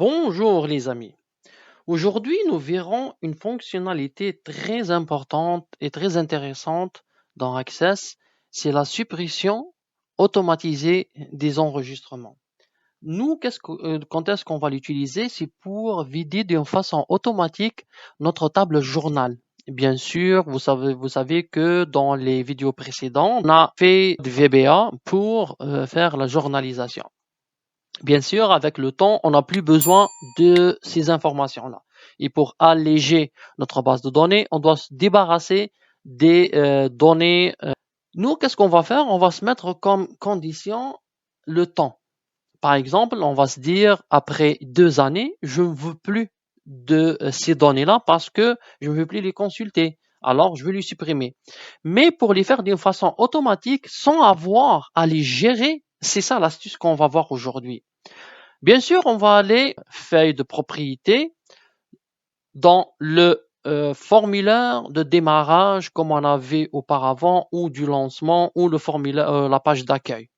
Bonjour les amis. Aujourd'hui, nous verrons une fonctionnalité très importante et très intéressante dans Access, c'est la suppression automatisée des enregistrements. Nous, quand est-ce qu'on va l'utiliser? C'est pour vider d'une façon automatique notre table journal. Bien sûr, vous savez que dans les vidéos précédentes, on a fait du VBA pour faire la journalisation. Bien sûr, avec le temps, on n'a plus besoin de ces informations-là. Et pour alléger notre base de données, on doit se débarrasser des données. Nous, qu'est-ce qu'on va faire? On va se mettre comme condition le temps. Par exemple, on va se dire, après 2 années, je ne veux plus de ces données-là parce que je ne veux plus les consulter. Alors, je vais les supprimer. Mais pour les faire d'une façon automatique, sans avoir à les gérer, c'est ça l'astuce qu'on va voir aujourd'hui. Bien sûr, on va aller feuille de propriété dans le formulaire de démarrage comme on avait auparavant ou du lancement ou le formulaire, la page d'accueil.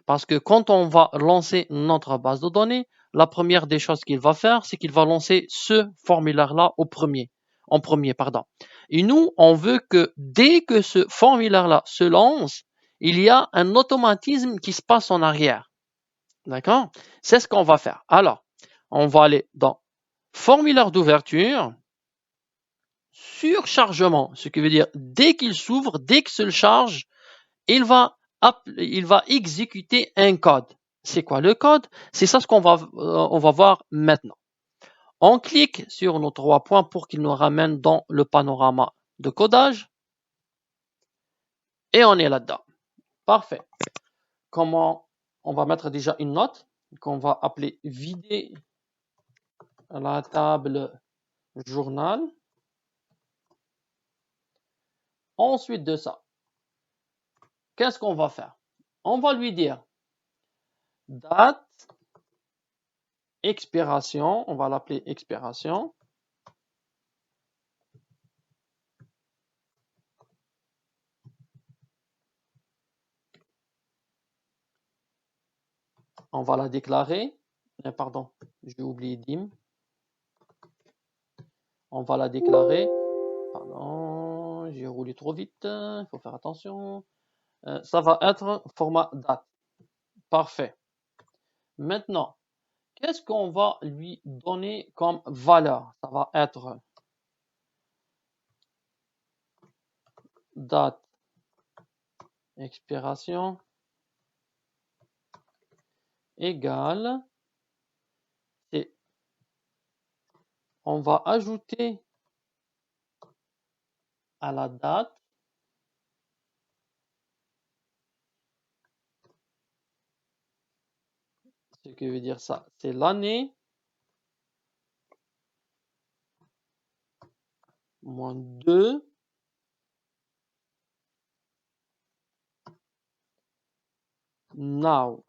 Parce que quand on va lancer notre base de données, la première des choses qu'il va faire, c'est qu'il va lancer ce formulaire-là en premier, pardon. Et nous, on veut que dès que ce formulaire-là se lance, il y a un automatisme qui se passe en arrière. D'accord? C'est ce qu'on va faire. Alors, on va aller dans formulaire d'ouverture, surchargement, ce qui veut dire dès qu'il s'ouvre, dès qu'il se charge, il va exécuter un code. C'est quoi le code? C'est ça ce on va voir maintenant. On clique sur nos 3 points pour qu'il nous ramène dans le panorama de codage et on est là-dedans. Parfait. Comment on va mettre déjà une note qu'on va appeler vider la table journal. Ensuite de ça, qu'est-ce qu'on va faire? On va lui dire date, expiration, on va l'appeler expiration. On va la déclarer. Pardon, j'ai oublié dim. On va la déclarer. Pardon, j'ai roulé trop vite. Il faut faire attention. Ça va être format date. Parfait. Maintenant, qu'est-ce qu'on va lui donner comme valeur? Ça va être date, expiration égale. Et on va ajouter à la date ce qui veut dire ça, c'est l'année moins 2 now.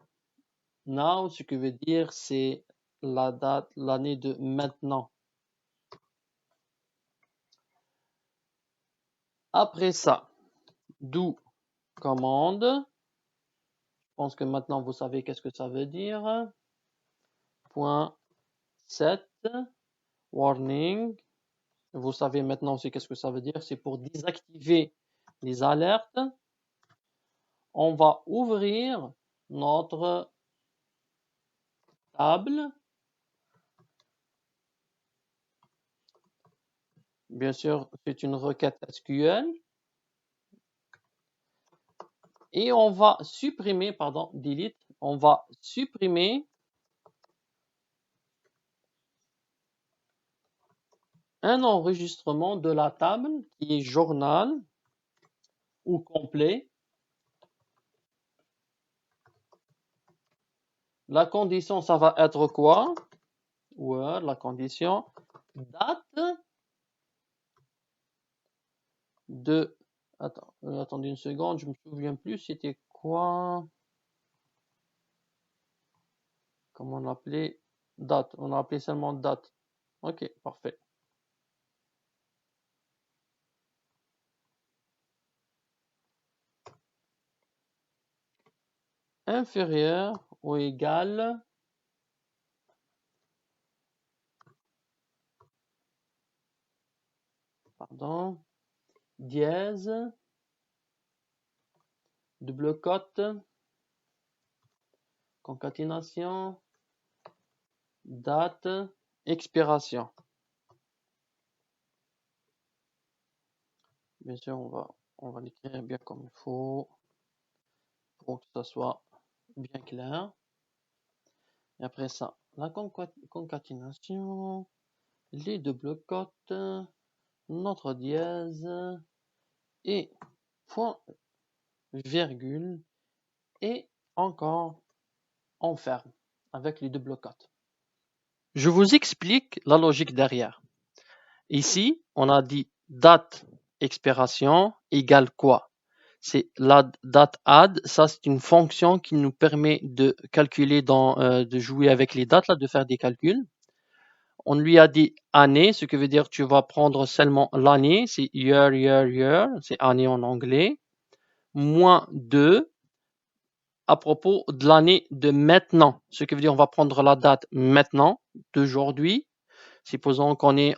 Now, ce qui veut dire c'est la date, l'année de maintenant. Après ça, do commande. Je pense que maintenant vous savez qu'est-ce que ça veut dire. Point set warning. Vous savez maintenant aussi qu'est-ce que ça veut dire. C'est pour désactiver les alertes. On va ouvrir notre table. Bien sûr, c'est une requête SQL. Et on va supprimer, pardon, delete, on va supprimer un enregistrement de la table qui est journal ou complet. La condition, ça va être quoi? Ouais, la condition date de... attendez une seconde, je me souviens plus, c'était quoi? Comment on l'appelait? Date, on a appelé seulement date. Ok, parfait. Inférieur ou égal pardon, dièse, double cote, concaténation, date, expiration. Bien sûr, on va l'écrire bien comme il faut pour que ça soit bien clair. Et après ça, la concaténation, les double cotes, notre dièse et point, virgule et encore on ferme avec les double cotes. Je vous explique la logique derrière. Ici, on a dit date expiration égale quoi? C'est la date add, ça c'est une fonction qui nous permet de calculer de jouer avec les dates, là, de faire des calculs. On lui a dit année, ce qui veut dire que tu vas prendre seulement l'année, c'est year, c'est année en anglais, moins 2 à propos de l'année de maintenant, ce qui veut dire on va prendre la date maintenant, d'aujourd'hui. Supposons qu'on est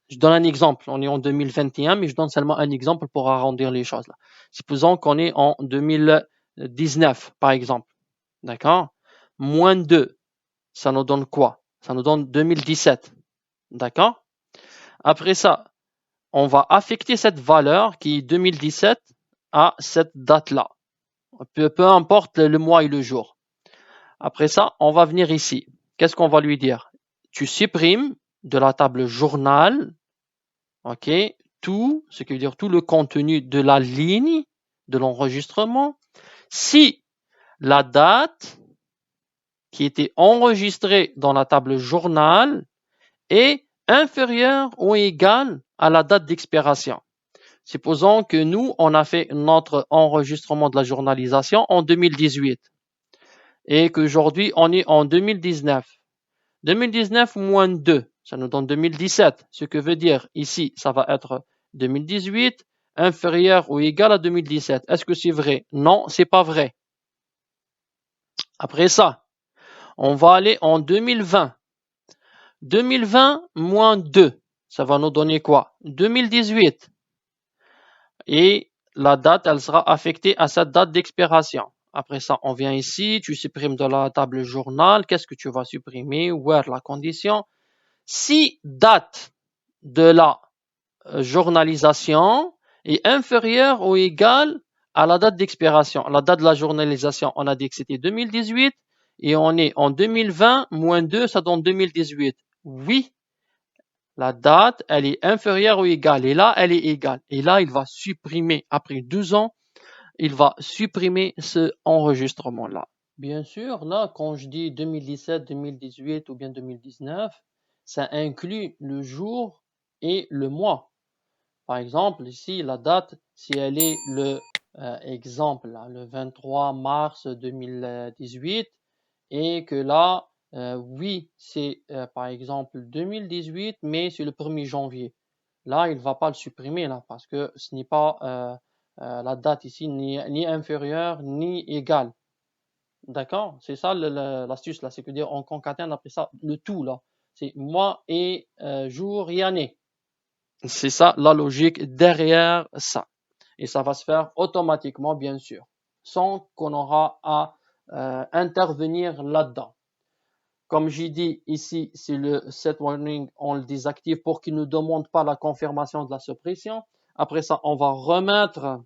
je donne un exemple, on est en 2021, mais je donne seulement un exemple pour arrondir les choses là. Supposons qu'on est en 2019, par exemple. D'accord? Moins 2, ça nous donne quoi? Ça nous donne 2017. D'accord? Après ça, on va affecter cette valeur qui est 2017 à cette date-là. Peu importe le mois et le jour. Après ça, on va venir ici. Qu'est-ce qu'on va lui dire? Tu supprimes de la table journal, ok, tout, ce qui veut dire tout le contenu de la ligne de l'enregistrement, si la date qui était enregistrée dans la table journal est inférieure ou égale à la date d'expiration. Supposons que nous, on a fait notre enregistrement de la journalisation en 2018 et qu'aujourd'hui, on est en 2019. 2019 moins 2, ça nous donne 2017. Ce que veut dire ici, ça va être 2018 inférieur ou égal à 2017. Est-ce que c'est vrai? Non, c'est pas vrai. Après ça, on va aller en 2020. 2020 moins 2, ça va nous donner quoi? 2018. Et la date, elle sera affectée à cette date d'expiration. Après ça, on vient ici, tu supprimes de la table journal. Qu'est-ce que tu vas supprimer? Where la condition? Si date de la journalisation est inférieure ou égale à la date d'expiration. La date de la journalisation, on a dit que c'était 2018 et on est en 2020, moins 2, ça donne 2018. Oui, la date, elle est inférieure ou égale. Et là, elle est égale. Et là, il va supprimer, après 2 ans, il va supprimer ce enregistrement-là. Bien sûr, là, quand je dis 2017, 2018 ou bien 2019, ça inclut le jour et le mois. Par exemple, ici, la date, si elle est exemple, là, le 23 mars 2018, et que là, oui, c'est par exemple 2018, mais c'est le 1er janvier. Là, il ne va pas le supprimer, là, parce que ce n'est pas la date ici ni inférieure ni égale. D'accord? C'est ça l'astuce, là. C'est que dire, on concatène après ça le tout, là. C'est mois et jour et année. C'est ça la logique derrière ça. Et ça va se faire automatiquement, bien sûr, sans qu'on aura à intervenir là-dedans. Comme j'ai dit ici, c'est le set warning, on le désactive pour qu'il ne demande pas la confirmation de la suppression. Après ça, on va remettre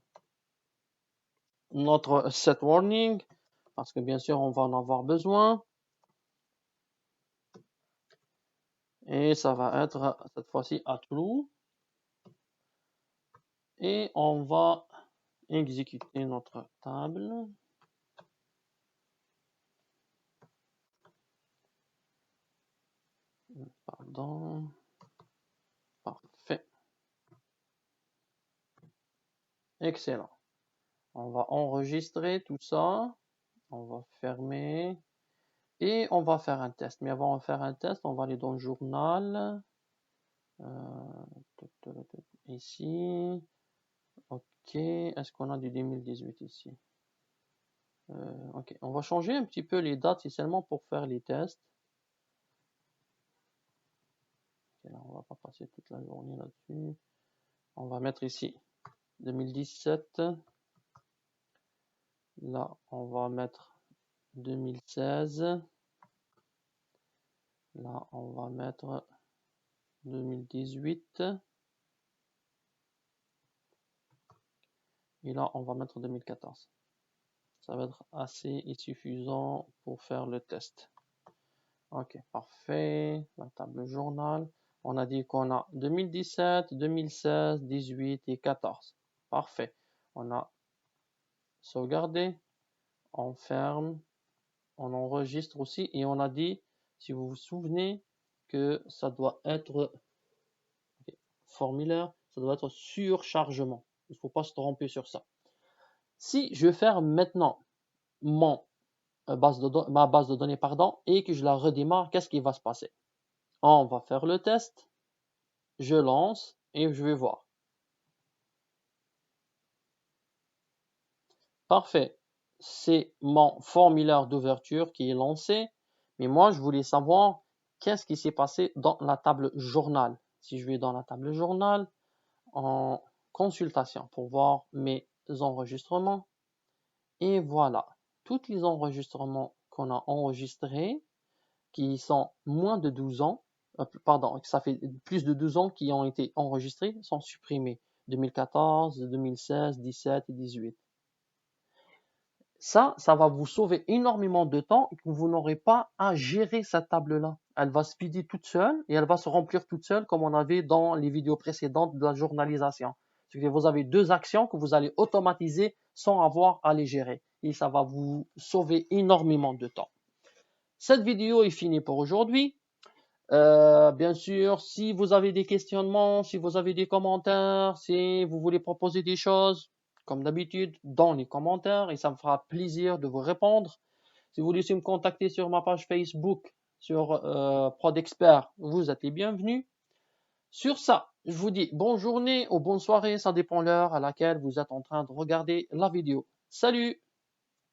notre set warning parce que bien sûr, on va en avoir besoin. Et ça va être cette fois-ci à true. Et on va exécuter notre table. Pardon. Parfait. Excellent. On va enregistrer tout ça. On va fermer. Et on va faire un test. Mais avant de faire un test, on va aller dans le journal. Ici. OK. Est-ce qu'on a du 2018 ici? OK. On va changer un petit peu les dates, c'est seulement pour faire les tests. là, on va pas passer toute la journée là-dessus. On va mettre ici 2017. Là, on va mettre 2016. Là, on va mettre 2018. Et là, on va mettre 2014. Ça va être assez et suffisant pour faire le test. Ok, parfait. La table journal. On a dit qu'on a 2017, 2016, 18 et 14. Parfait. On a sauvegardé. On ferme. On enregistre aussi. Et on a dit, si vous vous souvenez, que ça doit être formulaire, ça doit être surchargement. Il ne faut pas se tromper sur ça. Si je ferme maintenant ma base de données et que je la redémarre, qu'est-ce qui va se passer? On va faire le test. Je lance et je vais voir. Parfait. C'est mon formulaire d'ouverture qui est lancé. Mais moi, je voulais savoir qu'est-ce qui s'est passé dans la table journal. Si je vais dans la table journal, en consultation pour voir mes enregistrements. Et voilà, tous les enregistrements qu'on a enregistrés, qui sont moins de 12 ans, ça fait plus de 12 ans qui ont été enregistrés, sont supprimés. 2014, 2016, 17 et 18. Ça va vous sauver énormément de temps et que vous n'aurez pas à gérer cette table-là. Elle va speeder toute seule et elle va se remplir toute seule comme on avait dans les vidéos précédentes de la journalisation. C'est-à-dire que vous avez deux actions que vous allez automatiser sans avoir à les gérer. Et ça va vous sauver énormément de temps. Cette vidéo est finie pour aujourd'hui. Bien sûr, si vous avez des questionnements, si vous avez des commentaires, si vous voulez proposer des choses, comme d'habitude, dans les commentaires, et ça me fera plaisir de vous répondre. Si vous voulez aussi me contacter sur ma page Facebook, sur ProdExpert, vous êtes les bienvenus. Sur ça, je vous dis bonne journée ou bonne soirée, ça dépend l'heure à laquelle vous êtes en train de regarder la vidéo. Salut!